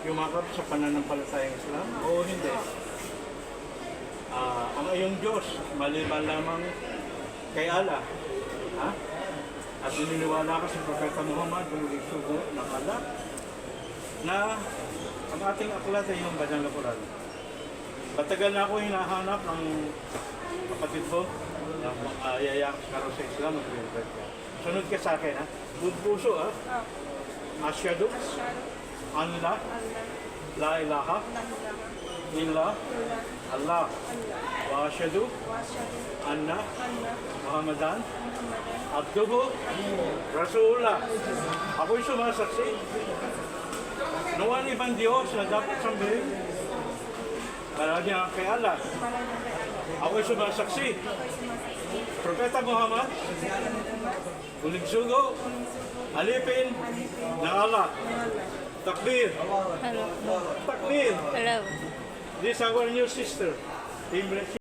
yumakap sa pananampalatayang Islam o hindi? Ang iyong Diyos, maliban lamang kay Allah. Ha? At naniniwala ka sa Propeta Muhammad, yung isugo ng Allah, na ang ating aklat ay yung banal na Quran. Matagal na ako hinahanap ng kapatid ko na yayak ka sa Islam at convert ka. Sunod ka sa akin, ha? Buong puso, ha? Asyadu, an la ilaha, illa Allah. Wa asyadu, anna Muhammadan, abduhu, Rasulullah. Ako'y sumasaksi na walang ibang Diyos na dapat sambihin. Palagi ang kay Allah. Ako'y sumasaksi. Propeta Muhammad, uligsugo, alipin ng Allah. Takbir. Hello. Takbir. Hello. This is our new sister.